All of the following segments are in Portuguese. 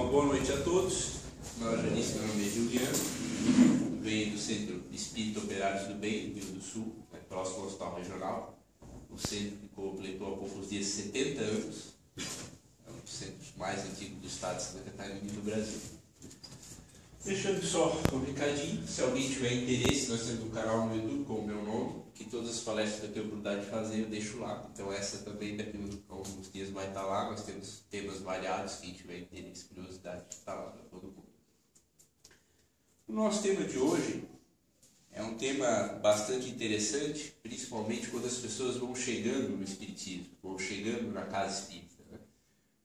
Uma boa noite a todos. Como eu já disse, meu nome é Juliano, venho do Centro Espírita Operários do Bem, do Rio do Sul, próximo ao Hospital Regional. O centro que completou há poucos dias 70 anos. É um dos centros mais antigos do estado de Santa Catarina e do Brasil. Deixando só um recadinho, se alguém tiver interesse, nós temos um canal no YouTube com o meu nome, que todas as palestras que eu tenho oportunidade de fazer eu deixo lá. Então essa também daqui a alguns dias vai estar lá. Nós temos temas variados, quem tiver interesse, curiosidade, está lá para todo mundo. O nosso tema de hoje é um tema bastante interessante, principalmente quando as pessoas vão chegando no Espiritismo, vão chegando na casa espírita, né?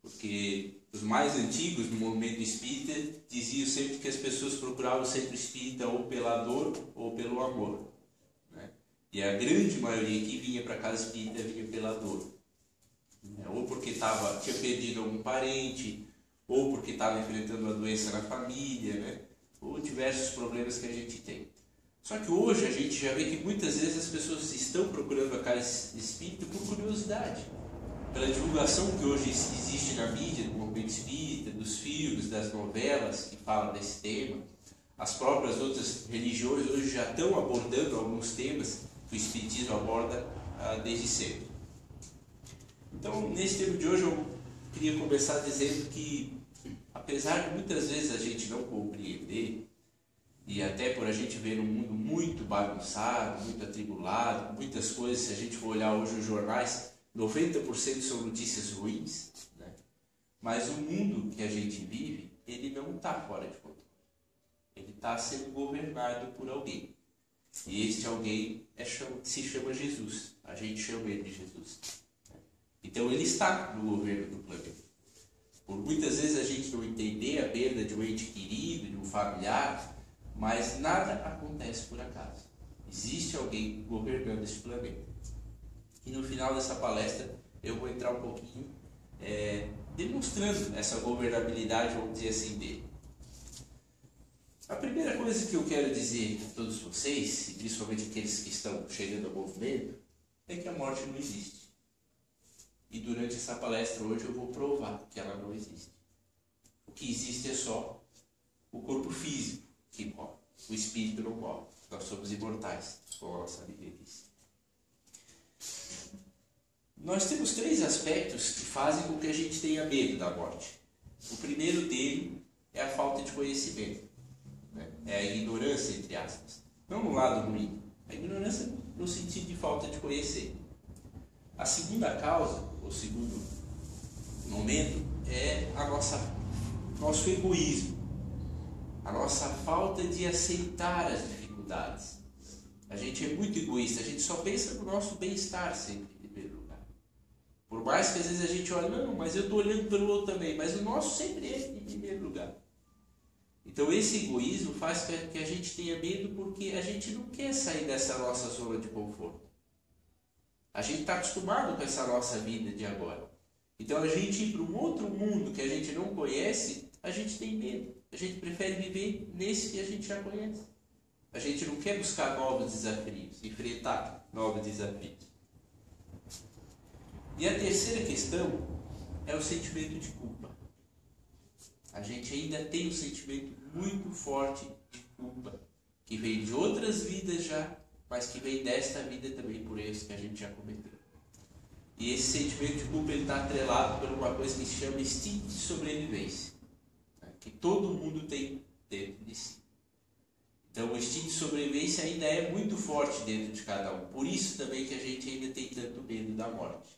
Porque os mais antigos no movimento espírita diziam sempre que as pessoas procuravam o centro espírita ou pela dor ou pelo amor, né? E a grande maioria que vinha para a casa espírita vinha pela dor, né? Ou porque tinha perdido algum parente, ou porque estava enfrentando uma doença na família, né? Ou diversos problemas que a gente tem. Só que hoje a gente já vê que muitas vezes as pessoas estão procurando a casa espírita por curiosidade, pela divulgação que hoje existe na mídia do movimento espírita, dos filmes, das novelas que falam desse tema. As próprias outras religiões hoje já estão abordando alguns temas que o espiritismo aborda desde sempre. Então, nesse tema de hoje eu queria começar dizendo que, apesar de muitas vezes a gente não compreender, e até por a gente ver um mundo muito bagunçado, muito atribulado, muitas coisas, se a gente for olhar hoje os jornais, 90% são notícias ruins, né? Mas o mundo que a gente vive, ele não está fora de controle. Ele está sendo governado por alguém. E este alguém se chama Jesus. A gente chama ele de Jesus. Então ele está no governo do planeta. Por muitas vezes a gente não entender a perda de um ente querido, de um familiar, mas nada acontece por acaso. Existe alguém governando esse planeta. E no final dessa palestra eu vou entrar um pouquinho demonstrando essa governabilidade, vamos dizer assim, dele. A primeira coisa que eu quero dizer a todos vocês, e principalmente aqueles que estão chegando ao movimento, é que a morte não existe. E durante essa palestra hoje eu vou provar que ela não existe. O que existe é só o corpo físico que morre. O espírito não morre. Nós somos imortais, como a nossa Bíblia diz. Nós temos 3 aspectos que fazem com que a gente tenha medo da morte. O primeiro dele é a falta de conhecimento, né? É a ignorância, entre aspas. Não no lado ruim. A ignorância no sentido de falta de conhecer. A segunda causa, o segundo momento, é nosso egoísmo. A nossa falta de aceitar as dificuldades. A gente é muito egoísta, a gente só pensa no nosso bem-estar sempre, em primeiro lugar. Por mais que às vezes a gente olhe, não, mas eu estou olhando pelo outro também, mas o nosso sempre é em primeiro lugar. Então esse egoísmo faz com que a gente tenha medo porque a gente não quer sair dessa nossa zona de conforto. A gente está acostumado com essa nossa vida de agora. Então a gente ir para um outro mundo que a gente não conhece, a gente tem medo. A gente prefere viver nesse que a gente já conhece. A gente não quer buscar novos desafios, enfrentar novos desafios. E a terceira questão é o sentimento de culpa. A gente ainda tem um sentimento muito forte de culpa, que vem de outras vidas já, mas que vem desta vida também por erros que a gente já cometeu. E esse sentimento de culpa está atrelado por uma coisa que se chama instinto de sobrevivência, né? Que todo mundo tem dentro de si. Então o instinto de sobrevivência ainda é muito forte dentro de cada um. Por isso também que a gente ainda tem tanto medo da morte.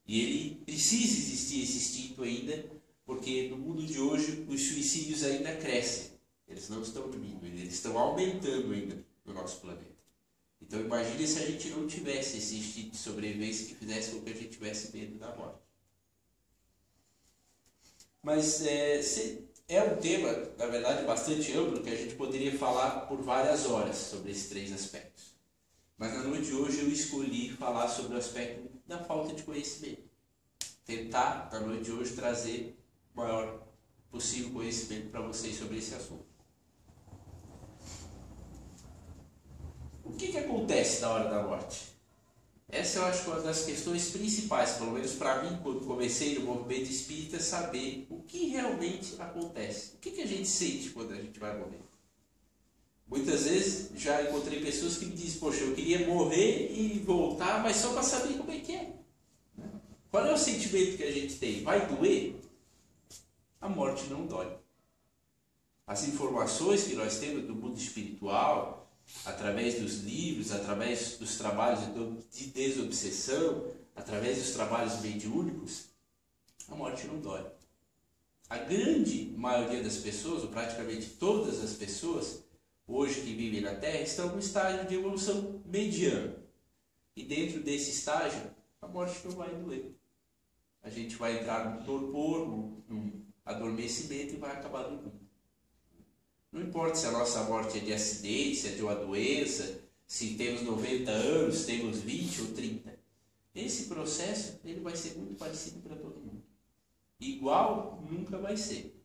E ele precisa existir esse instinto ainda, porque no mundo de hoje os suicídios ainda crescem. Eles não estão diminuindo, eles estão aumentando ainda no nosso planeta. Então imagine se a gente não tivesse esse instinto de sobrevivência que fizesse com que a gente tivesse medo da morte. Mas é um tema, na verdade, bastante amplo, que a gente poderia falar por várias horas sobre esses 3 aspectos. Mas na noite de hoje eu escolhi falar sobre o aspecto da falta de conhecimento. Tentar, na noite de hoje, trazer o maior possível conhecimento para vocês sobre esse assunto. O que acontece na hora da morte? Essa eu acho uma das questões principais, pelo menos para mim, quando comecei no movimento espírita, saber o que realmente acontece? O que a gente sente quando a gente vai morrer? Muitas vezes já encontrei pessoas que me dizem, poxa, eu queria morrer e voltar, mas só para saber como é que é. Qual é o sentimento que a gente tem? Vai doer? A morte não dói. As informações que nós temos do mundo espiritual, através dos livros, através dos trabalhos de desobsessão, através dos trabalhos mediúnicos, a morte não dói. A grande maioria das pessoas, ou praticamente todas as pessoas, hoje que vivem na Terra, estão no estágio de evolução mediana. E dentro desse estágio, a morte não vai doer. A gente vai entrar num torpor, num adormecimento e vai acabar dormindo. Não importa se a nossa morte é de acidente, se é de uma doença, se temos 90 anos, temos 20 ou 30. Esse processo ele vai ser muito parecido para todo mundo. Igual nunca vai ser.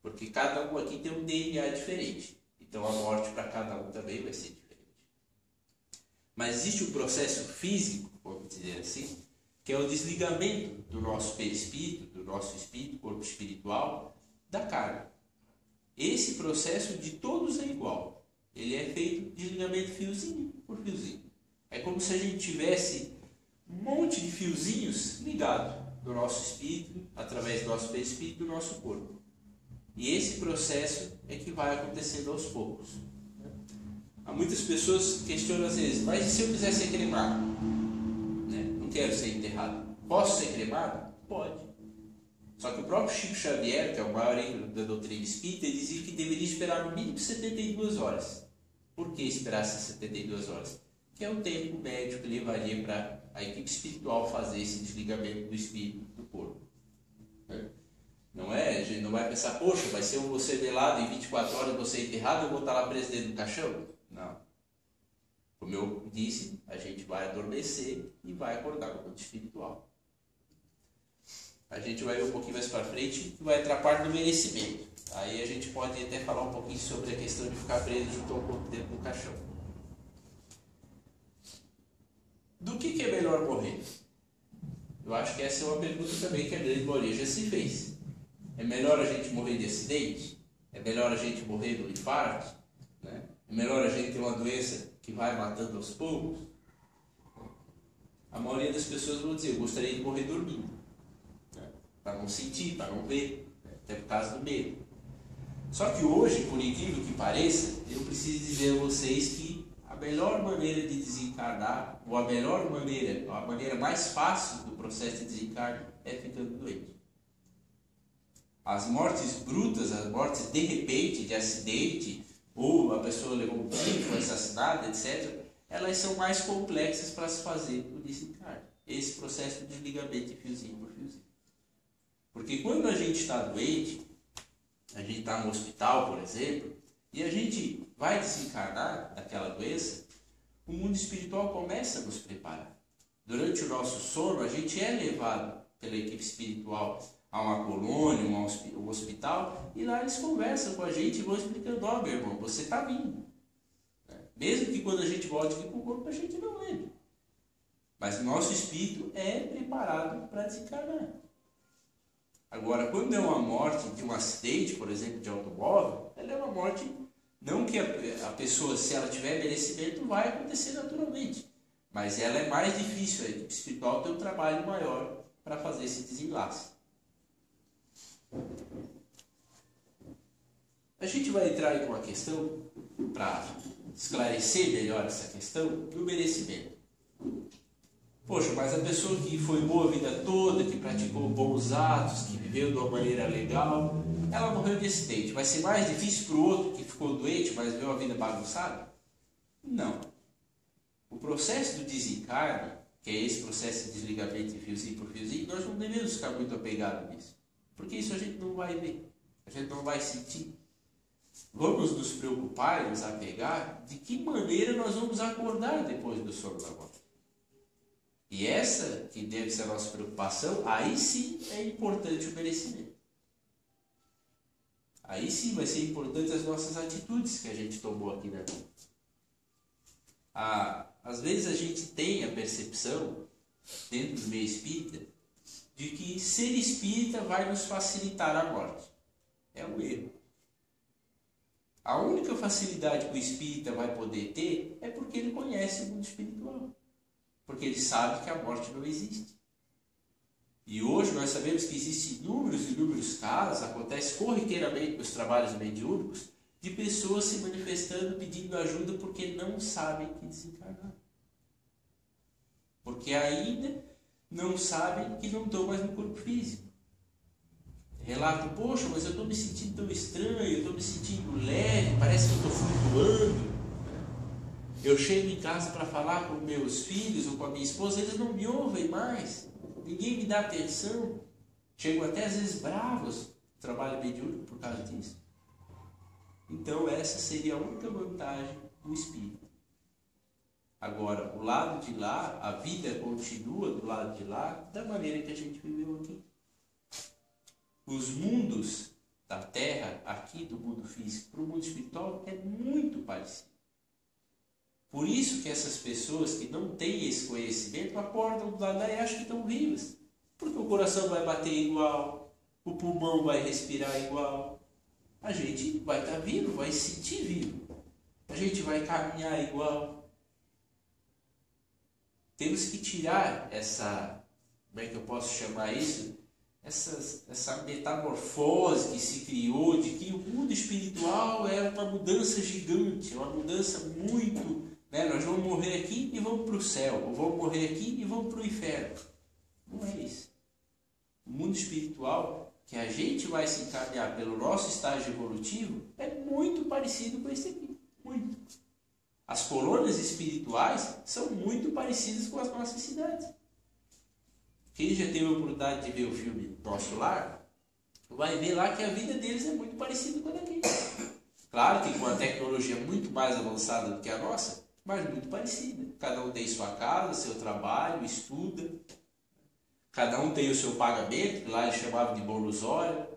Porque cada um aqui tem um DNA diferente. Então a morte para cada um também vai ser diferente. Mas existe um processo físico, vamos dizer assim, que é o desligamento do nosso perispírito, do nosso espírito, corpo espiritual, da carne. Esse processo de todos é igual. Ele é feito de desligamento fiozinho por fiozinho. É como se a gente tivesse um monte de fiozinhos ligados do nosso espírito, através do nosso perispírito, do nosso corpo. E esse processo é que vai acontecendo aos poucos. Há muitas pessoas que questionam às vezes, mas e se eu quiser ser cremado? Não quero ser enterrado. Posso ser cremado? Pode. Só que o próprio Chico Xavier, que é o maior ídolo da doutrina espírita, ele dizia que deveria esperar no mínimo 72 horas. Por que esperar essas 72 horas? Que é o tempo médio que levaria para a equipe espiritual fazer esse desligamento do espírito do corpo. Não é? A gente não vai pensar, poxa, vai ser eu vou ser velado em 24 horas, vou ser enterrado, eu vou estar lá preso dentro do caixão? Não. Como eu disse, a gente vai adormecer e vai acordar no mundo espiritual. A gente vai ver um pouquinho mais para frente e vai entrar a parte do merecimento. Aí a gente pode até falar um pouquinho sobre a questão de ficar preso junto ao corpo dentro do caixão. Do que é melhor morrer? Eu acho que essa é uma pergunta também que a grande maioria já se fez. É melhor a gente morrer de acidente? É melhor a gente morrer do infarto? É melhor a gente ter uma doença que vai matando aos poucos? A maioria das pessoas vão dizer, eu gostaria de morrer dormindo. Para não sentir, para não ver, até por causa do medo. Só que hoje, por incrível que pareça, eu preciso dizer a vocês que a melhor maneira de desencarnar, ou a maneira mais fácil do processo de desencarne é ficando doente. As mortes brutas, as mortes de repente, de acidente, ou a pessoa levou um tiro, foi assassinada, etc., elas são mais complexas para se fazer o desencarne. Esse processo de desligamento de fiozinho por fiozinho. Porque quando a gente está doente, a gente está no hospital, por exemplo, e a gente vai desencarnar daquela doença, o mundo espiritual começa a nos preparar. Durante o nosso sono, a gente é levado pela equipe espiritual a uma colônia, um hospital, e lá eles conversam com a gente e vão explicando, ó, meu irmão, você está vindo. Mesmo que quando a gente volte aqui para o corpo, a gente não lembre. Mas o nosso espírito é preparado para desencarnar. Agora, quando é uma morte de um acidente, por exemplo, de automóvel, ela é uma morte, não que a pessoa, se ela tiver merecimento, vai acontecer naturalmente. Mas ela é mais difícil, a equipe espiritual tem um trabalho maior para fazer esse desenlace. A gente vai entrar em uma questão, para esclarecer melhor essa questão, do merecimento. Poxa, mas a pessoa que foi boa a vida toda, que praticou bons atos, que viveu de uma maneira legal, ela morreu de acidente. Vai ser mais difícil para o outro que ficou doente, mas viveu a vida bagunçada? Não. O processo do desencarne, que é esse processo de desligamento de fiozinho por fiozinho, nós não devemos ficar muito apegados nisso. Porque isso a gente não vai ver, a gente não vai sentir. Vamos nos preocupar e nos apegar de que maneira nós vamos acordar depois do sono da morte. E essa que deve ser a nossa preocupação, aí sim é importante o merecimento. Aí sim vai ser importante as nossas atitudes que a gente tomou aqui na vida. Às vezes a gente tem a percepção, dentro do meio espírita, de que ser espírita vai nos facilitar a morte. É um erro. A única facilidade que o espírita vai poder ter é porque ele conhece o mundo espiritual. Porque ele sabe que a morte não existe. E hoje nós sabemos que existem inúmeros casos, acontece corriqueiramente nos trabalhos mediúnicos, de pessoas se manifestando pedindo ajuda porque não sabem que desencarnaram. Porque ainda não sabem que não estão mais no corpo físico. Relato, poxa, mas eu estou me sentindo tão estranho, eu estou me sentindo leve, parece que eu estou flutuando. Eu chego em casa para falar com meus filhos ou com a minha esposa, eles não me ouvem mais. Ninguém me dá atenção. Chego até às vezes bravos no trabalho mediúnico por causa disso. Então essa seria a única vantagem do espírito. Agora, o lado de lá, a vida continua do lado de lá da maneira que a gente viveu aqui. Os mundos da Terra, aqui do mundo físico para o mundo espiritual, é muito parecido. Por isso que essas pessoas que não têm esse conhecimento acordam do lado lá e acham que estão vivas. Porque o coração vai bater igual, o pulmão vai respirar igual. A gente vai estar vivo, vai se sentir vivo. A gente vai caminhar igual. Temos que tirar essa, como é que eu posso chamar isso? Essa metamorfose que se criou de que o mundo espiritual é uma mudança gigante, é uma mudança muito... Nós vamos morrer aqui e vamos para o céu, ou vamos morrer aqui e vamos para o inferno. Não é isso. O mundo espiritual, que a gente vai se encaminhar pelo nosso estágio evolutivo, é muito parecido com esse aqui. Muito. As colônias espirituais são muito parecidas com as nossas cidades. Quem já teve a oportunidade de ver o filme Nosso Lar, vai ver lá que a vida deles é muito parecida com a daqui. Claro que com a tecnologia muito mais avançada do que a nossa, mas muito parecida. Cada um tem sua casa, seu trabalho, estuda. Cada um tem o seu pagamento, que lá eles chamavam de bolusório.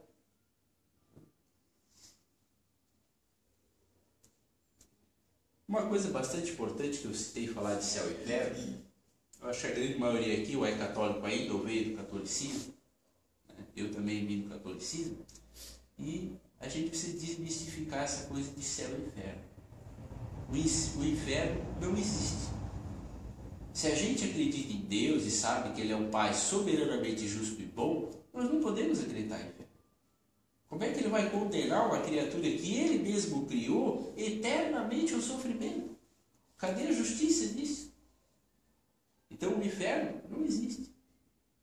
Uma coisa bastante importante que eu citei falar de céu e inferno, eu acho que a grande maioria aqui, ou é católico ainda, ou veio do catolicismo, eu também vim do catolicismo, e a gente precisa desmistificar essa coisa de céu e inferno. O inferno não existe. Se a gente acredita em Deus e sabe que Ele é um Pai soberanamente justo e bom, nós não podemos acreditar em inferno. Como é que Ele vai condenar uma criatura que Ele mesmo criou eternamente ao sofrimento? Cadê a justiça disso? Então o inferno não existe.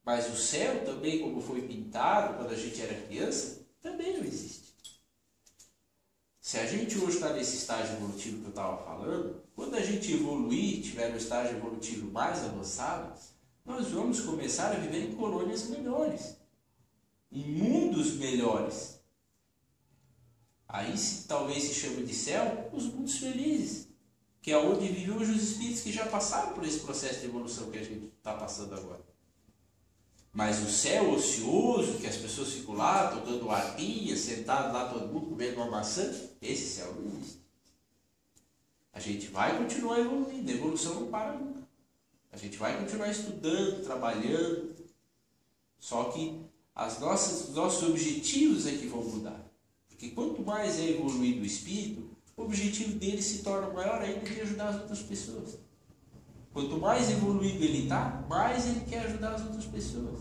Mas o céu também, como foi pintado quando a gente era criança, também não existe. Se a gente hoje está nesse estágio evolutivo que eu estava falando, quando a gente evoluir, tiver no estágio evolutivo mais avançado, nós vamos começar a viver em colônias melhores, em mundos melhores. Aí talvez se chame de céu os mundos felizes, que é onde vivem hoje os espíritos que já passaram por esse processo de evolução que a gente está passando agora. Mas o céu ocioso, que as pessoas ficam lá tocando arpinha, sentado lá todo mundo comendo uma maçã, esse céu não existe. A gente vai continuar evoluindo, a evolução não para nunca. A gente vai continuar estudando, trabalhando, só que os nossos objetivos é que vão mudar. Porque quanto mais é evoluído o espírito, o objetivo dele se torna maior ainda de ajudar as outras pessoas. Quanto mais evoluído ele está, mais ele quer ajudar as outras pessoas.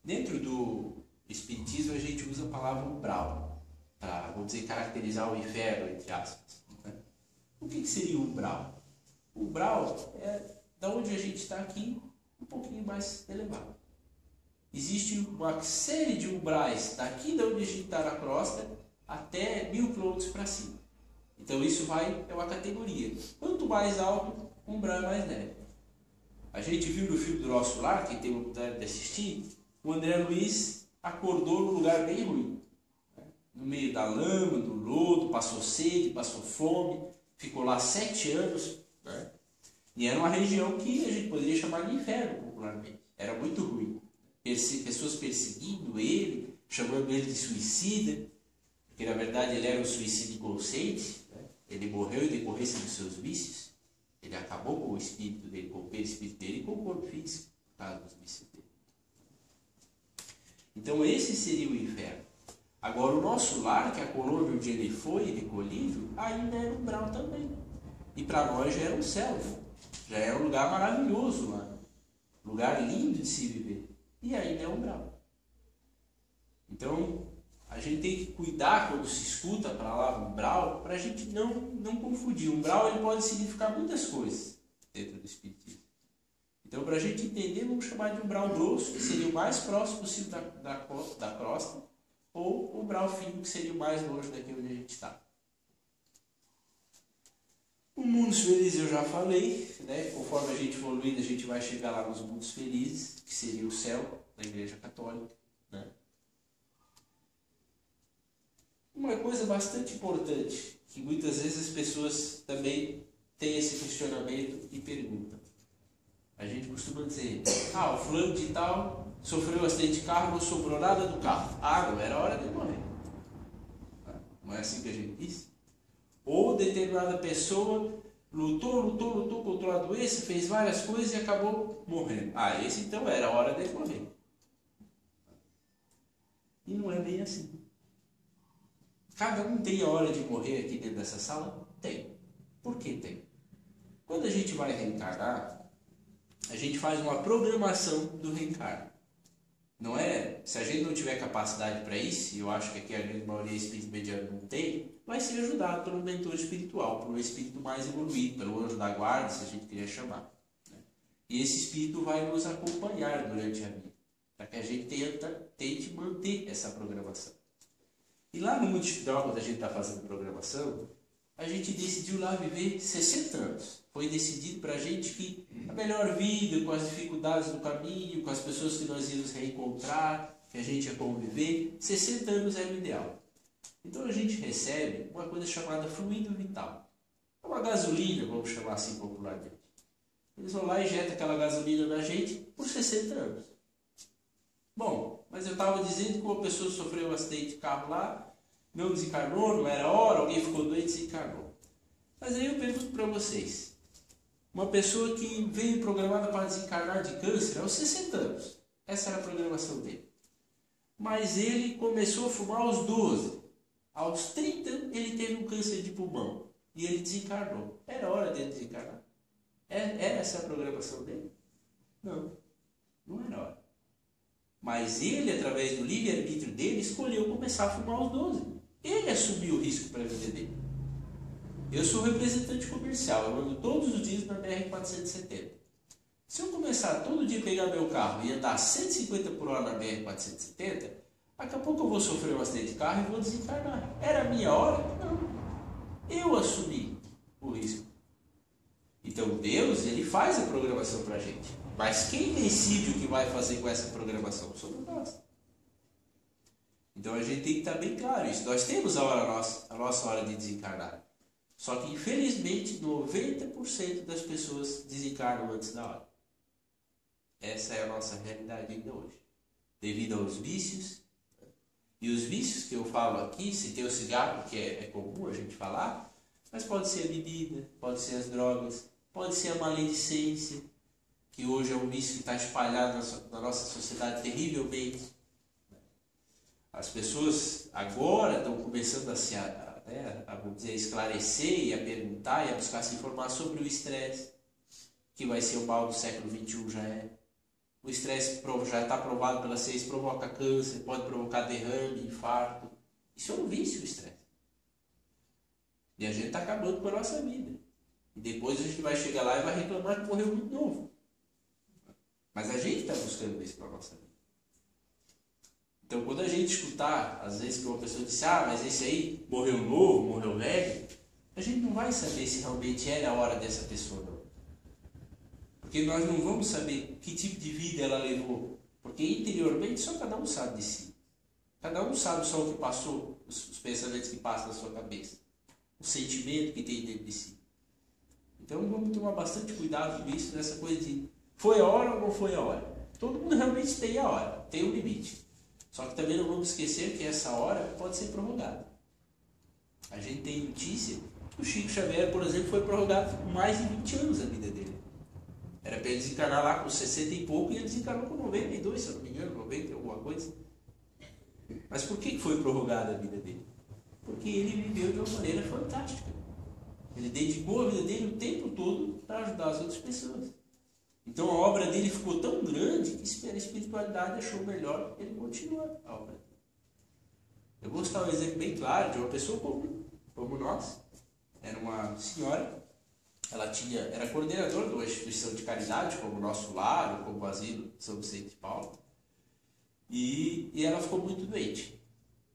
Dentro do espiritismo a gente usa a palavra umbral, para, vamos dizer, caracterizar o inferno, entre aspas. O que seria o umbral? O umbral é da onde a gente está aqui, um pouquinho mais elevado. Existe uma série de umbrais daqui da onde a gente está na crosta até 1000 km para cima. Então isso é uma categoria. Quanto mais alto, o umbral é mais leve. A gente viu no filme do Nosso Lar, quem teve a oportunidade de assistir, o André Luiz acordou num lugar bem ruim. No meio da lama, do lodo, passou sede, passou fome, ficou lá 7 anos. E era uma região que a gente poderia chamar de inferno popularmente. Era muito ruim. Pessoas perseguindo ele, chamando ele de suicida, porque na verdade ele era um suicídio inconsciente, ele morreu em decorrência dos seus vícios. Ele acabou com o espírito dele, com o perispírito dele e com o corpo físico, por causa dos vícios dele. Então esse seria o inferno. Agora o nosso lar, que é a colônia onde ele foi recolhido, ainda era umbral também. E para nós já era um céu, já era um lugar maravilhoso lá. Lugar lindo de se viver. E ainda é umbral. Então a gente tem que cuidar quando se escuta a palavra umbral, para a gente não confundir. Umbral ele pode significar muitas coisas dentro do espiritismo. Então, para a gente entender, vamos chamar de umbral grosso, que seria o mais próximo possível da crosta, ou o umbral fino, que seria o mais longe daqui onde a gente está. O mundos felizes eu já falei, né? Conforme a gente evoluir, a gente vai chegar lá nos mundos felizes, que seria o céu da Igreja Católica, né? Uma coisa bastante importante, que muitas vezes as pessoas também têm esse questionamento e perguntam. A gente costuma dizer, o fulano de tal sofreu um acidente de carro, não sobrou nada do carro. Não era hora de morrer. Não é assim que a gente diz? Ou determinada pessoa lutou contra a doença, fez várias coisas e acabou morrendo. Esse então era hora de morrer. E não é bem assim. Cada um tem a hora de morrer aqui dentro dessa sala? Tem. Por que tem? Quando a gente vai reencarnar, a gente faz uma programação do reencarno. Não é? Se a gente não tiver capacidade para isso, e eu acho que aqui a grande maioria espírito mediano não tem, vai ser ajudado pelo mentor espiritual, pelo espírito mais evoluído, pelo anjo da guarda, se a gente queria chamar. Né? E esse espírito vai nos acompanhar durante a vida, para que a gente tente manter essa programação. E lá no Multidão, quando a gente está fazendo programação, a gente decidiu lá viver 60 anos. Foi decidido para a gente que a melhor vida, com as dificuldades do caminho, com as pessoas que nós íamos reencontrar, que a gente ia conviver, 60 anos era o ideal. Então a gente recebe uma coisa chamada fluido vital. É uma gasolina, vamos chamar assim popularmente. Eles vão lá e injetam aquela gasolina na gente por 60 anos. Bom, mas eu estava dizendo que uma pessoa sofreu um acidente de carro lá, não desencarnou, não era hora, alguém ficou doente e desencarnou. Mas aí eu pergunto para vocês, uma pessoa que veio programada para desencarnar de câncer aos 60 anos, essa era a programação dele. Mas ele começou a fumar aos 12, aos 30 ele teve um câncer de pulmão e ele desencarnou. Era hora dele desencarnar? Era essa a programação dele? Não, não era hora. Mas ele, através do livre-arbítrio dele, escolheu começar a fumar aos 12. Ele assumiu o risco para a vida dele. Eu sou representante comercial, eu ando todos os dias na BR-470. Se eu começar todo dia a pegar meu carro e andar 150 por hora na BR-470, daqui a pouco eu vou sofrer um acidente de carro e vou desencarnar. Era a minha hora? Não. Eu assumi o risco. Então Deus, ele faz a programação para a gente. Mas quem decide o que vai fazer com essa programação? Somos nós. Então a gente tem que estar bem claro isso. Nós temos a nossa hora de desencarnar. Só que infelizmente 90% das pessoas desencarnam antes da hora. Essa é a nossa realidade ainda hoje. Devido aos vícios. E os vícios que eu falo aqui, se tem o cigarro, que é comum a gente falar, mas pode ser a bebida, pode ser as drogas, pode ser a maledicência, que hoje é um vício que está espalhado na nossa sociedade terrivelmente. As pessoas agora estão começando vamos dizer, a esclarecer e a perguntar e a buscar se informar sobre o estresse, que vai ser o mal do século XXI, já é. O estresse já está provado pela ciência, provoca câncer, pode provocar derrame, infarto. Isso é um vício, o estresse. E a gente está acabando com a nossa vida. E depois a gente vai chegar lá e vai reclamar que morreu muito novo. Mas a gente está buscando isso para a nossa vida. Então, quando a gente escutar, às vezes, que uma pessoa diz, mas esse aí morreu novo, morreu velho, a gente não vai saber se realmente era a hora dessa pessoa, não. Porque nós não vamos saber que tipo de vida ela levou. Porque interiormente só cada um sabe de si. Cada um sabe só o que passou, os pensamentos que passam na sua cabeça. O sentimento que tem dentro de si. Então vamos tomar bastante cuidado com isso, nessa coisa de foi a hora ou não foi a hora. Todo mundo realmente tem a hora, tem um limite. Só que também não vamos esquecer que essa hora pode ser prorrogada. A gente tem notícia O Chico Xavier, por exemplo, foi prorrogado por mais de 20 anos a vida dele. Era para ele desencarnar lá com 60 e pouco e ele desencarnou com 92, se eu não me engano, 90 alguma coisa. Mas por que foi prorrogada a vida dele? Porque ele viveu de uma maneira fantástica. Ele dedicou a vida dele o tempo todo para ajudar as outras pessoas. Então a obra dele ficou tão grande que a espiritualidade achou melhor ele continuar a obra dele. Eu vou citar um exemplo bem claro de uma pessoa comum, como nós. Era uma senhora, ela era coordenadora de uma instituição de caridade, como o Nosso Lar, como o Asilo São Vicente de Paulo. E ela ficou muito doente.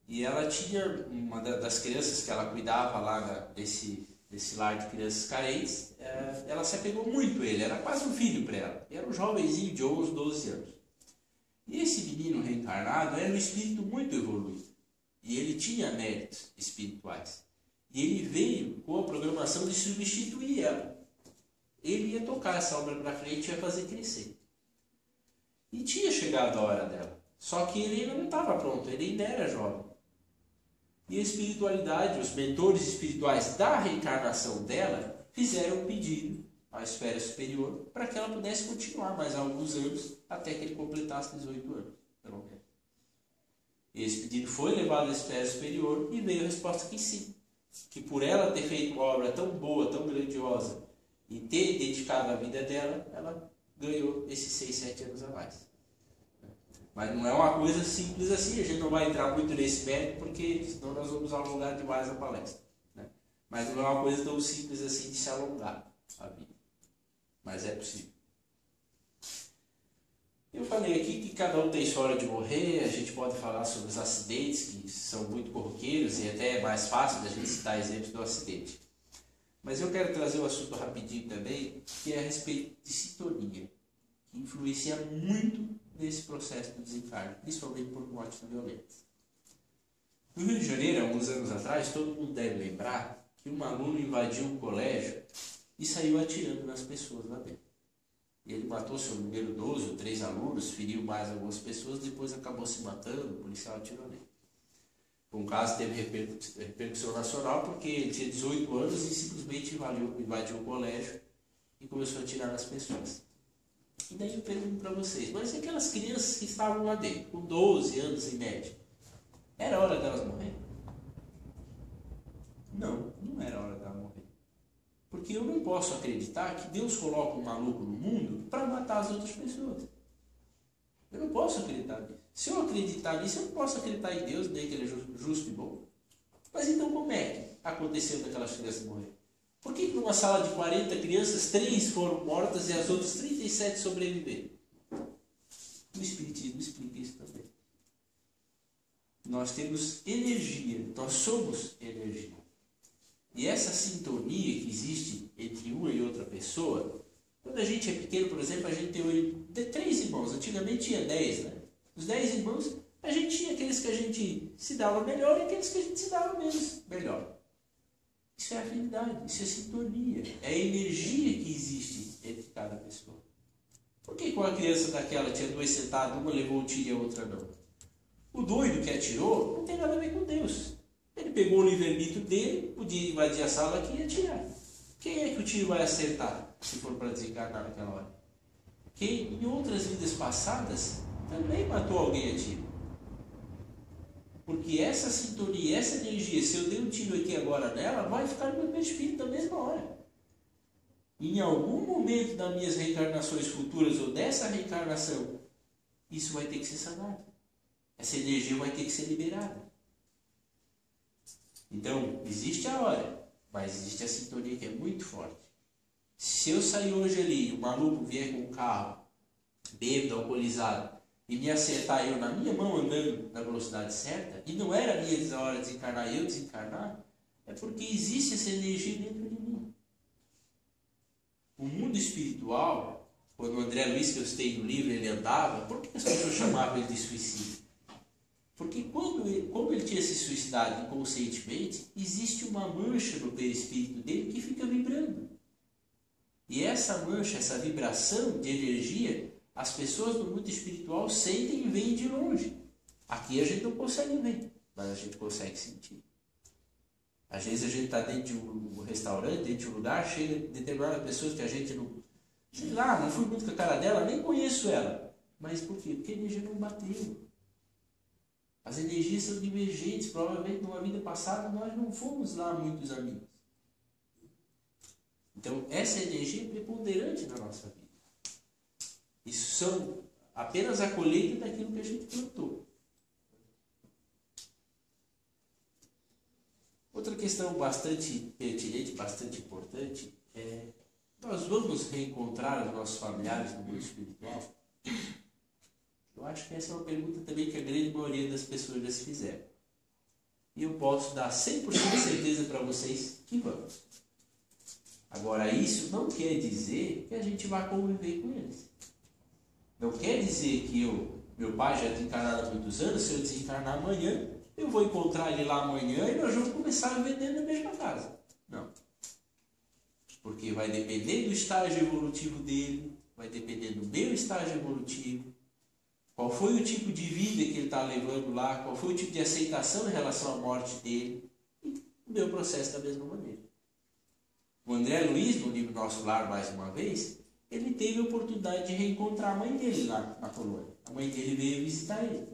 E ela tinha uma das crianças que ela cuidava lá desse lar de crianças carentes, ela se apegou muito a ele, era quase um filho para ela. Era um jovenzinho de 11, 12 anos. E esse menino reencarnado era um espírito muito evoluído. E ele tinha méritos espirituais. E ele veio com a programação de substituir ela. Ele ia tocar essa obra para frente e ia fazer crescer. E tinha chegado a hora dela. Só que ele ainda não estava pronto, ele ainda era jovem. E a espiritualidade, os mentores espirituais da reencarnação dela, fizeram um pedido à esfera superior para que ela pudesse continuar mais alguns anos até que ele completasse 18 anos, pelo menos. Esse pedido foi levado à esfera superior e veio a resposta que sim. Que por ela ter feito uma obra tão boa, tão grandiosa e ter dedicado a vida dela, ela ganhou esses 6, 7 anos a mais. Mas não é uma coisa simples assim, a gente não vai entrar muito nesse mérito, porque senão nós vamos alongar demais a palestra. Né? Mas não é uma coisa tão simples assim de se alongar a vida. Mas é possível. Eu falei aqui que cada um tem sua hora de morrer, a gente pode falar sobre os acidentes, que são muito corriqueiros e até é mais fácil da gente citar exemplos do acidente. Mas eu quero trazer um assunto rapidinho também, que é a respeito de sintonia, que influencia muito nesse processo do desencarne, principalmente por mortes violentas. No Rio de Janeiro, alguns anos atrás, todo mundo deve lembrar que um aluno invadiu um colégio e saiu atirando nas pessoas lá dentro. Ele matou, se eu não me engano, 12 ou 3 alunos, feriu mais algumas pessoas, depois acabou se matando, o policial atirou nele. Foi um caso que teve repercussão nacional porque ele tinha 18 anos e simplesmente invadiu o colégio e começou a atirar nas pessoas. E daí eu pergunto para vocês, mas e aquelas crianças que estavam lá dentro, com 12 anos em média, era hora delas morrer? Não, não era hora delas morrer. Porque eu não posso acreditar que Deus coloca um maluco no mundo para matar as outras pessoas. Eu não posso acreditar nisso. Se eu acreditar nisso, eu não posso acreditar em Deus, nem que Ele é justo e bom. Mas então como é que aconteceu daquelas crianças morrer? Por que numa sala de 40 crianças, 3 foram mortas e as outras 37 sobreviveram? O Espiritismo explica isso também. Nós temos energia, nós somos energia. E essa sintonia que existe entre uma e outra pessoa, quando a gente é pequeno, por exemplo, a gente tem 3 irmãos, antigamente tinha 10, né? Os 10 irmãos, a gente tinha aqueles que a gente se dava melhor e aqueles que a gente se dava menos melhor. Isso é afinidade, isso é sintonia, é a energia que existe entre cada pessoa. Por que com a criança daquela tinha 2 sentados, uma levou um tiro e a outra não? O doido que atirou não tem nada a ver com Deus. Ele pegou o livre-arbítrio dele, podia invadir a sala aqui e atirar. Quem é que o tiro vai acertar, se for para desencarnar naquela hora? Quem em outras vidas passadas também matou alguém a tiro. Porque essa sintonia, essa energia, se eu der um tiro aqui agora nela, vai ficar no meu espírito na mesma hora. E em algum momento das minhas reencarnações futuras ou dessa reencarnação, isso vai ter que ser sanado. Essa energia vai ter que ser liberada. Então, existe a hora, mas existe a sintonia que é muito forte. Se eu sair hoje ali, o maluco vier com o carro, bêbado, alcoolizado, e me acertar eu na minha mão andando na velocidade certa, e não era a minha hora de desencarnar e eu desencarnar, é porque existe essa energia dentro de mim. O mundo espiritual, quando o André Luiz, que eu citei no livro, ele andava, por que as pessoas chamavam ele de suicídio? Porque como ele tinha se suicidado inconscientemente, existe uma mancha no perispírito dele que fica vibrando. E essa mancha, essa vibração de energia, as pessoas do mundo espiritual sentem e veem de longe. Aqui a gente não consegue ver, mas a gente consegue sentir. Às vezes a gente está dentro de um restaurante, dentro de um lugar, chega determinadas pessoas que a gente não, sei lá, não fui muito com a cara dela, nem conheço ela. Mas por quê? Porque a energia não bateu. As energias são divergentes, provavelmente numa vida passada nós não fomos lá muitos amigos. Então essa energia é preponderante na nossa vida. Isso são apenas a colheita daquilo que a gente plantou. Outra questão bastante pertinente, bastante importante, é: nós vamos reencontrar os nossos familiares no mundo espiritual? Eu acho que essa é uma pergunta também que a grande maioria das pessoas já se fizeram. E eu posso dar 100% de certeza para vocês que vamos. Agora, isso não quer dizer que a gente vai conviver com eles. Não quer dizer que meu pai já está encarnado há muitos anos, se eu desencarnar amanhã, eu vou encontrar ele lá amanhã e nós vamos começar a viver dentro da mesma casa. Não. Porque vai depender do estágio evolutivo dele, vai depender do meu estágio evolutivo, qual foi o tipo de vida que ele está levando lá, qual foi o tipo de aceitação em relação à morte dele, e o meu processo da mesma maneira. O André Luiz, no livro Nosso Lar, mais uma vez, ele teve a oportunidade de reencontrar a mãe dele lá na colônia. A mãe dele veio visitar ele.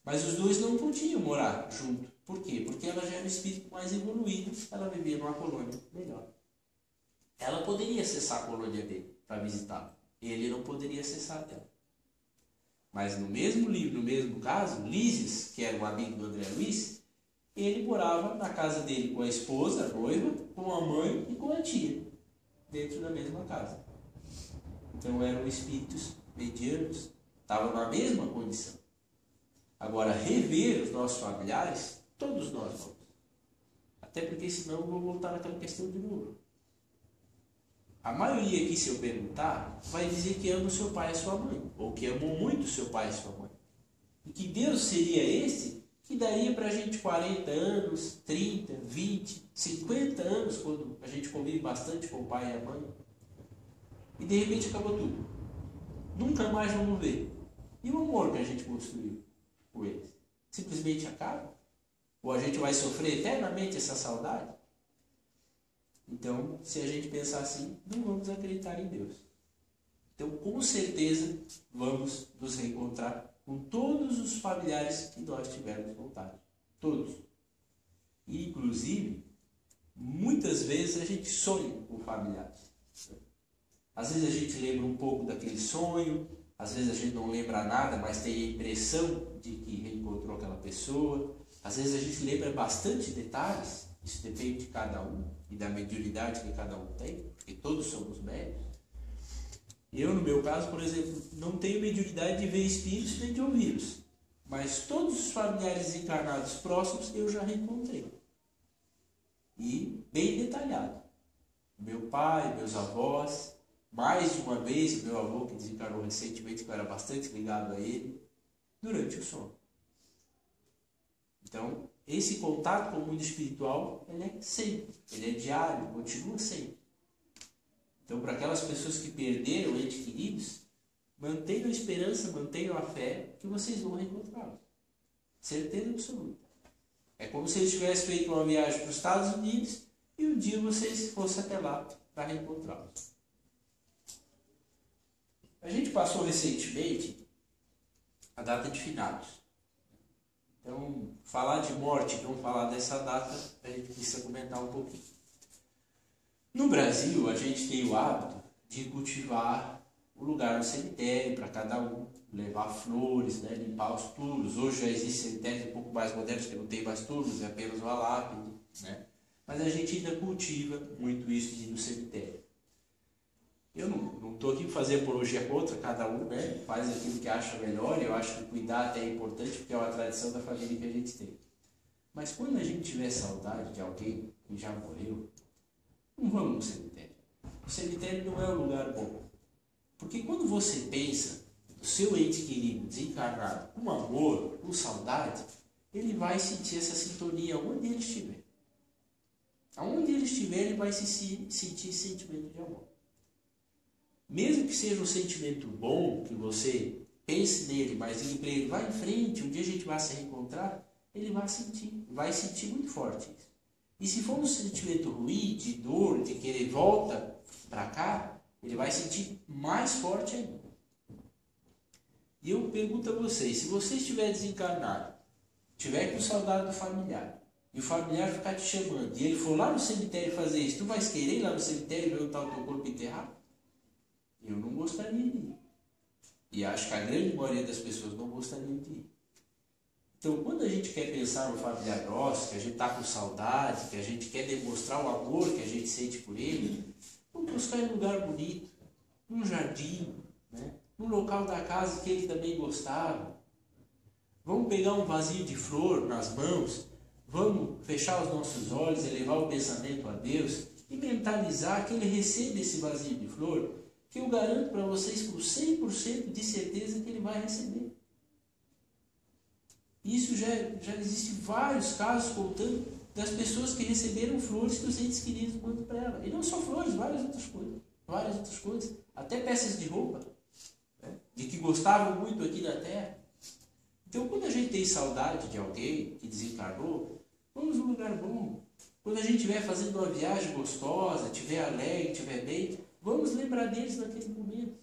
Mas os dois não podiam morar junto. Por quê? Porque ela já era um espírito mais evoluído, ela vivia numa colônia melhor. Ela poderia acessar a colônia dele para visitá-lo. Ele não poderia acessar dela. Mas no mesmo livro, no mesmo caso, Lises, que era um amigo do André Luiz, ele morava na casa dele com a esposa, a noiva, com a mãe e com a tia, dentro da mesma casa. Então eram espíritos medianos, estavam na mesma condição. Agora, rever os nossos familiares, todos nós vamos. Até porque senão eu vou voltar naquela questão de novo. A maioria aqui, se eu perguntar, vai dizer que ama o seu pai e a sua mãe, ou que amou muito o seu pai e sua mãe. E que Deus seria esse que daria para a gente 40 anos, 30, 20, 50 anos, quando a gente convive bastante com o pai e a mãe. E de repente acabou tudo. Nunca mais vamos ver. E o amor que a gente construiu com eles? Simplesmente acaba? Ou a gente vai sofrer eternamente essa saudade? Então, se a gente pensar assim, não vamos acreditar em Deus. Então, com certeza, vamos nos reencontrar com todos os familiares que nós tivermos vontade. Todos. E, inclusive, muitas vezes a gente sonha com familiares. Às vezes a gente lembra um pouco daquele sonho, às vezes a gente não lembra nada, mas tem a impressão de que reencontrou aquela pessoa. Às vezes a gente lembra bastante detalhes, isso depende de cada um e da mediunidade que cada um tem, porque todos somos médios. Eu, no meu caso, por exemplo, não tenho mediunidade de ver espíritos nem de ouvi-los, mas todos os familiares encarnados próximos eu já reencontrei. E bem detalhado. Meu pai, meus avós, mais de uma vez o meu avô, que desencarnou recentemente, que eu era bastante ligado a ele, durante o sono. Então, esse contato com o mundo espiritual, ele é sempre, ele é diário, continua sempre. Então, para aquelas pessoas que perderam entes queridos, mantenham a esperança, mantenham a fé que vocês vão reencontrá-los. Certeza absoluta. É como se eles tivessem feito uma viagem para os Estados Unidos e um dia vocês fossem até lá para reencontrá-los. A gente passou recentemente a data de finados. Então, falar de morte e não falar dessa data, a gente precisa comentar um pouquinho. No Brasil, a gente tem o hábito de cultivar o lugar no cemitério para cada um, levar flores, né, limpar os túmulos. Hoje já existem cemitérios um pouco mais modernos que não tem mais túmulos, é apenas uma lápide, né? Mas a gente ainda cultiva muito isso de ir no cemitério. Eu não estou aqui para fazer apologia contra, cada um, né, faz aquilo que acha melhor. Eu acho que cuidar até é importante, porque é uma tradição da família que a gente tem. Mas quando a gente tiver saudade de alguém que já morreu, não vamos no cemitério. O cemitério não é um lugar bom. Porque quando você pensa no seu ente querido desencarnado com amor, com saudade, ele vai sentir essa sintonia onde ele estiver. Aonde ele estiver, ele vai sentir sentimento de amor. Mesmo que seja um sentimento bom, que você pense nele, mas diga para ele, vai em frente, um dia a gente vai se reencontrar, ele vai sentir muito forte isso. E se for um sentimento ruim, de dor, de querer volta para cá, ele vai sentir mais forte ainda. E eu pergunto a vocês, se você estiver desencarnado, tiver com saudade do familiar, e o familiar ficar te chamando, e ele for lá no cemitério fazer isso, tu vais querer ir lá no cemitério ver onde está o teu corpo enterrado? Eu não gostaria de ir. E acho que a grande maioria das pessoas não gostaria de ir. Então, quando a gente quer pensar no familiar nosso, que a gente está com saudade, que a gente quer demonstrar o amor que a gente sente por ele, vamos buscar em um lugar bonito, num jardim, né? No local da casa que ele também gostava. Vamos pegar um vasinho de flor nas mãos, vamos fechar os nossos olhos, elevar o pensamento a Deus e mentalizar que ele recebe esse vasinho de flor, que eu garanto para vocês com 100% de certeza que ele vai receber. Isso já existe vários casos contando das pessoas que receberam flores que os entes queridos mandam para ela. E não só flores, várias outras coisas. Até peças de roupa, né? De que gostavam muito aqui na Terra. Então, quando a gente tem saudade de alguém que desencarnou, vamos num lugar bom. Quando a gente estiver fazendo uma viagem gostosa, estiver alegre, estiver bem, vamos lembrar deles naquele momento.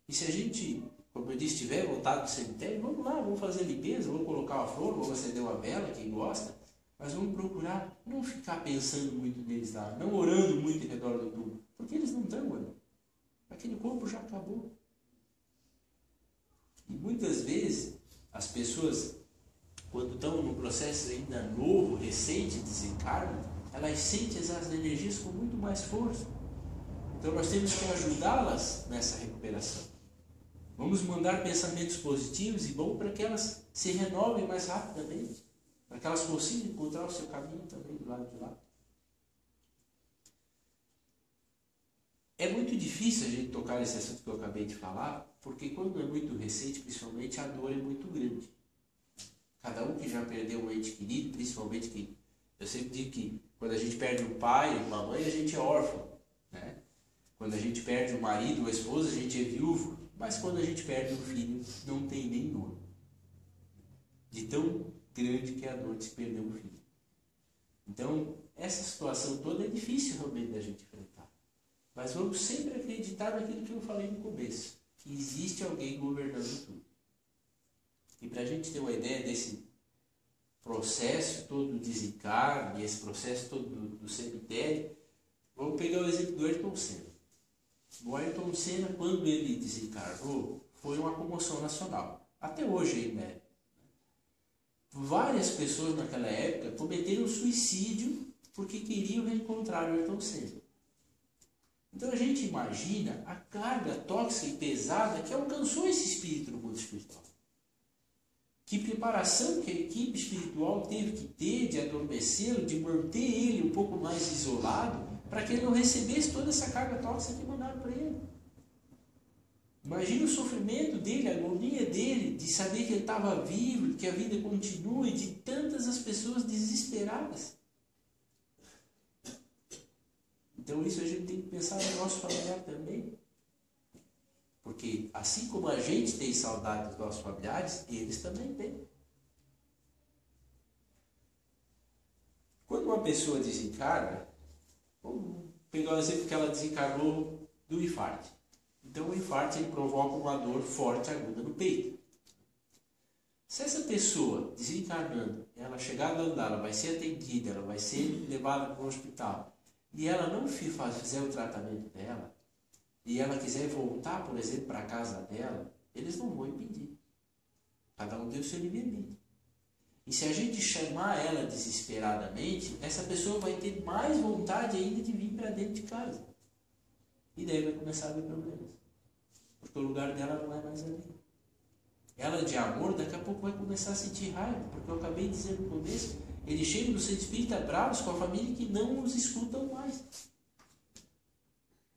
E se a gente, como eu disse, estiver voltado no cemitério, vamos lá, vamos fazer limpeza, vamos colocar uma flor, vamos acender uma vela, quem gosta, mas vamos procurar não ficar pensando muito neles lá, não orando muito em redor do túmulo, porque eles não estão orando. Aquele corpo já acabou. E muitas vezes as pessoas, quando estão num processo ainda novo, recente, desencarno, elas sentem as energias com muito mais força. Então nós temos que ajudá-las nessa recuperação. Vamos mandar pensamentos positivos e bons para que elas se renovem mais rapidamente, para que elas consigam encontrar o seu caminho também do lado de lá. É muito difícil a gente tocar nesse assunto que eu acabei de falar, porque quando é muito recente, principalmente, a dor é muito grande. Cada um que já perdeu um ente querido, principalmente que eu sempre digo que quando a gente perde um pai, uma mãe, a gente é órfão, né? Quando a gente perde um marido ou a esposa, a gente é viúvo. Mas quando a gente perde um filho, não tem nem dor. De tão grande que é a dor de se perder um filho. Então, essa situação toda é difícil realmente da gente enfrentar. Mas vamos sempre acreditar naquilo que eu falei no começo, que existe alguém governando tudo. E para a gente ter uma ideia desse processo todo do desencarne, esse processo todo do cemitério, vamos pegar o exemplo do Ayrton Senna. O Ayrton Senna, quando ele desencarnou, foi uma comoção nacional. Até hoje ainda é. Várias pessoas naquela época cometeram suicídio porque queriam reencontrar o Ayrton Senna. Então a gente imagina a carga tóxica e pesada que alcançou esse espírito no mundo espiritual. Que preparação que a equipe espiritual teve que ter de adormecê-lo, de manter ele um pouco mais isolado, para que ele não recebesse toda essa carga tóxica que mandaram para ele. Imagina o sofrimento dele, a agonia dele, de saber que ele estava vivo, que a vida continua, e de tantas as pessoas desesperadas. Então isso a gente tem que pensar no nosso familiar também. Porque assim como a gente tem saudade dos nossos familiares, eles também têm. Quando uma pessoa desencarna, vamos pegar o exemplo que ela desencarnou do infarto. Então o infarto ele provoca uma dor forte, aguda no peito. Se essa pessoa desencarnando, ela chegar a andar, ela vai ser atendida, ela vai ser levada para o hospital, e ela não fizer o tratamento dela, e ela quiser voltar, por exemplo, para a casa dela, eles não vão impedir. Cada um tem o seu livre-arbítrio. E se a gente chamar ela desesperadamente, essa pessoa vai ter mais vontade ainda de vir para dentro de casa. E daí vai começar a haver problemas. Porque o lugar dela não é mais ali. Ela de amor, daqui a pouco vai começar a sentir raiva. Porque eu acabei de dizer no começo, eles chegam no centro espírita bravos com a família que não os escutam mais.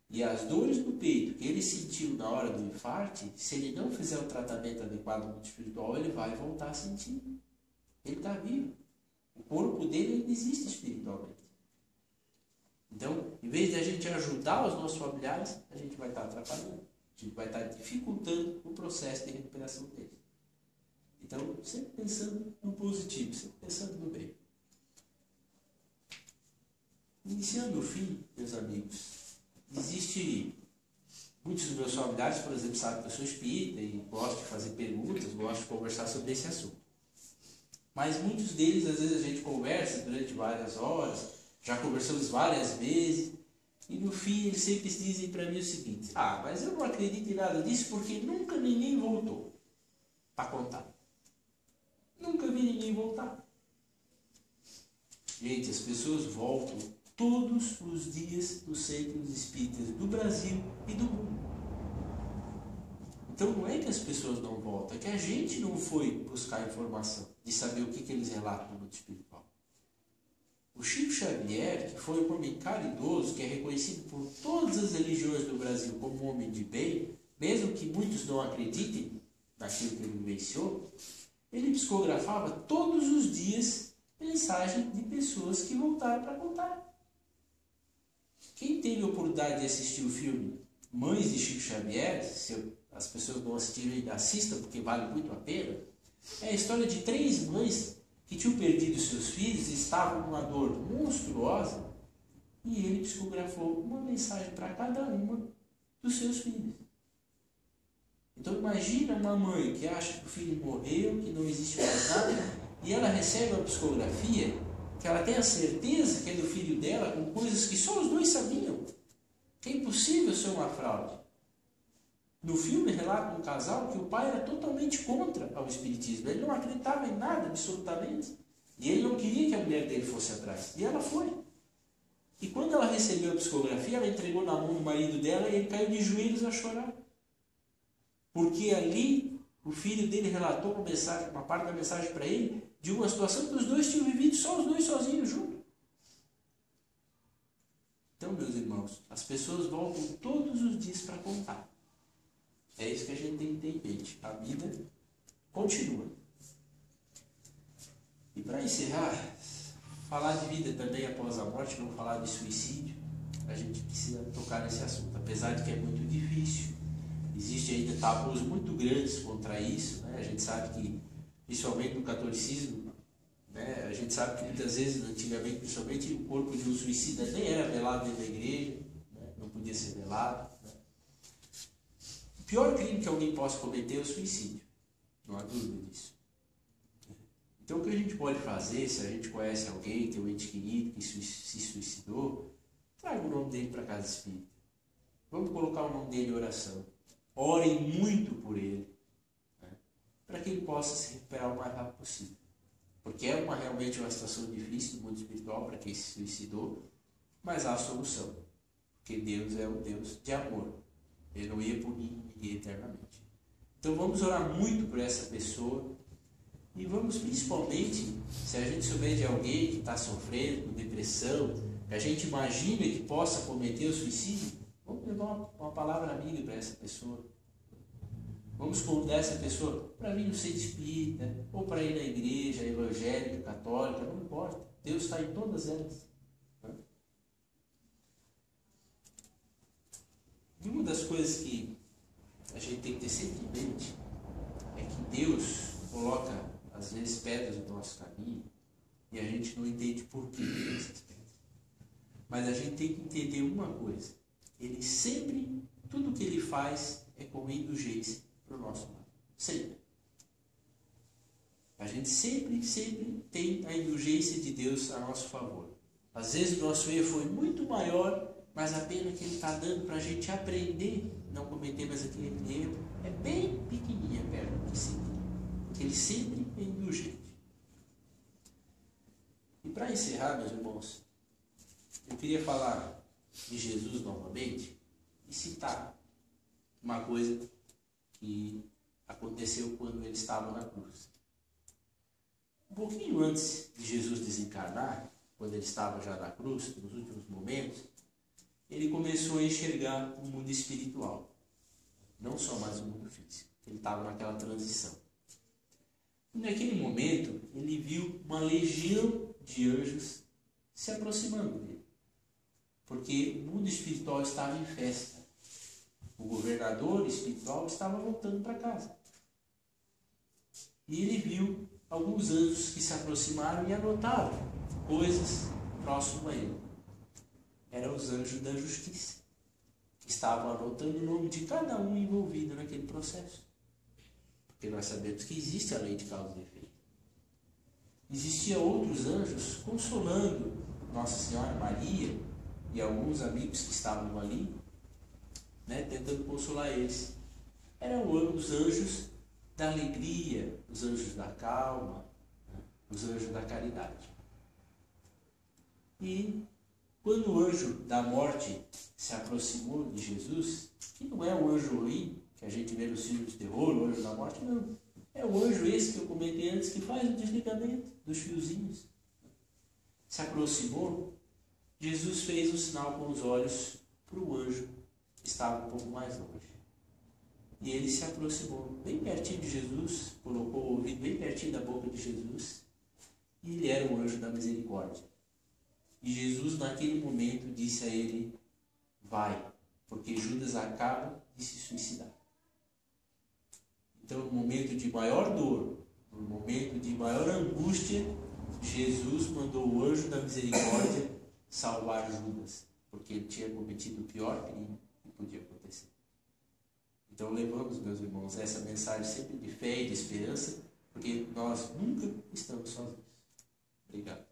E as dores do peito que ele sentiu na hora do infarto, se ele não fizer o tratamento adequado no mundo espiritual, ele vai voltar a sentir. Ele está vivo. O corpo dele ainda existe espiritualmente. Então, em vez de a gente ajudar os nossos familiares, a gente vai estar atrapalhando. A gente vai estar dificultando o processo de recuperação deles. Então, sempre pensando no positivo, sempre pensando no bem. Iniciando o fim, meus amigos, existe muitos dos meus familiares, por exemplo, sabem que eu sou espírita e gosto de fazer perguntas, gosto de conversar sobre esse assunto. Mas muitos deles, às vezes a gente conversa durante várias horas, já conversamos várias vezes, e no fim eles sempre dizem para mim o seguinte: ah, mas eu não acredito em nada disso porque nunca ninguém voltou para contar. Nunca vi ninguém voltar. Gente, as pessoas voltam todos os dias dos centros espíritas do Brasil e do mundo. Então não é que as pessoas não voltam, é que a gente não foi buscar informação de saber o que eles relatam no mundo espiritual. O Chico Xavier, que foi um homem caridoso, que é reconhecido por todas as religiões do Brasil como um homem de bem, mesmo que muitos não acreditem naquilo que ele vivenciou, ele psicografava todos os dias mensagens de pessoas que voltaram para contar. Quem teve a oportunidade de assistir o filme Mães de Chico Xavier, se as pessoas não assistiram ainda, assistam porque vale muito a pena, é a história de 3 mães que tinham perdido seus filhos e estavam com uma dor monstruosa, e ele psicografou uma mensagem para cada uma dos seus filhos. Então imagina uma mãe que acha que o filho morreu, que não existe mais nada, e ela recebe uma psicografia que ela tem a certeza que é do filho dela, com coisas que só os dois sabiam, que é impossível ser uma fraude. No filme relata um casal que o pai era totalmente contra ao espiritismo, ele não acreditava em nada, absolutamente, e ele não queria que a mulher dele fosse atrás, e ela foi. E quando ela recebeu a psicografia, ela entregou na mão do marido dela e ele caiu de joelhos a chorar. Porque ali o filho dele relatou uma parte da mensagem para ele de uma situação que os dois tinham vivido, só os dois sozinhos juntos. Então, meus irmãos, as pessoas voltam todos os dias para contar. É isso que a gente tem que ter em mente. A vida continua. E para encerrar, falar de vida também após a morte, não falar de suicídio, a gente precisa tocar nesse assunto, apesar de que é muito difícil. Existem ainda tabus muito grandes contra isso, né? A gente sabe que, principalmente no catolicismo, né? A gente sabe que muitas vezes, antigamente, principalmente, o corpo de um suicida nem era velado dentro da igreja, né? Não podia ser velado. Né? O pior crime que alguém possa cometer é o suicídio, não há dúvida disso. Então o que a gente pode fazer, se a gente conhece alguém, tem um ente querido que se suicidou, traga o nome dele para a casa espírita. Vamos colocar o nome dele em oração. Orem muito por ele, né? Para que ele possa se recuperar o mais rápido possível. Porque é realmente uma situação difícil no mundo espiritual para quem se suicidou, mas há solução. Porque Deus é um Deus de amor. Ele não ia punir ninguém eternamente. Então vamos orar muito por essa pessoa. E vamos principalmente, se a gente souber de alguém que está sofrendo com depressão, que a gente imagina que possa cometer o suicídio, vamos levar uma palavra amiga para essa pessoa. Vamos convidar essa pessoa para vir no centro espírita, ou para ir na igreja evangélica, católica, não importa. Deus está em todas elas. E uma das coisas que a gente tem que ter sempre em mente é que Deus coloca, às vezes, pedras no nosso caminho e a gente não entende por que essas pedras. Mas a gente tem que entender uma coisa. Ele sempre, tudo que ele faz é com indulgência para o nosso lado. Sempre. A gente sempre tem a indulgência de Deus a nosso favor. Às vezes o nosso erro foi muito maior, mas a pena que ele está dando para a gente aprender, não cometer mais aquele erro, é bem pequenininha perto do que sempre. Porque ele sempre é indulgente. E para encerrar, meus irmãos, eu queria falar de Jesus novamente e citar uma coisa que aconteceu quando ele estava na cruz. Um pouquinho antes de Jesus desencarnar, quando ele estava já na cruz, nos últimos momentos, ele começou a enxergar o mundo espiritual, não só mais o mundo físico. Ele estava naquela transição. E naquele momento, ele viu uma legião de anjos se aproximando dele. Porque o mundo espiritual estava em festa. O governador espiritual estava voltando para casa. E ele viu alguns anjos que se aproximaram e anotavam coisas próximas a ele. eram os anjos da justiça, que estavam anotando o nome de cada um envolvido naquele processo. Porque nós sabemos que existe a lei de causa e efeito. Existiam outros anjos consolando Nossa Senhora Maria e alguns amigos que estavam ali, né, tentando consolar eles. Eram os anjos da alegria, os anjos da calma, né, os anjos da caridade. E quando o anjo da morte se aproximou de Jesus, que não é o anjo ruim que a gente vê nos filmes de terror, o anjo da morte, não. É o anjo esse que eu comentei antes, que faz o desligamento dos fiozinhos. Se aproximou, Jesus fez um sinal com os olhos para o anjo que estava um pouco mais longe. E ele se aproximou bem pertinho de Jesus, colocou o ouvido bem pertinho da boca de Jesus, e ele era o anjo da misericórdia. E Jesus, naquele momento, disse a ele: vai, porque Judas acaba de se suicidar. Então, no momento de maior dor, no momento de maior angústia, Jesus mandou o anjo da misericórdia salvar Judas, porque ele tinha cometido o pior crime que podia acontecer. Então, levamos, meus irmãos, essa mensagem sempre de fé e de esperança, porque nós nunca estamos sozinhos. Obrigado.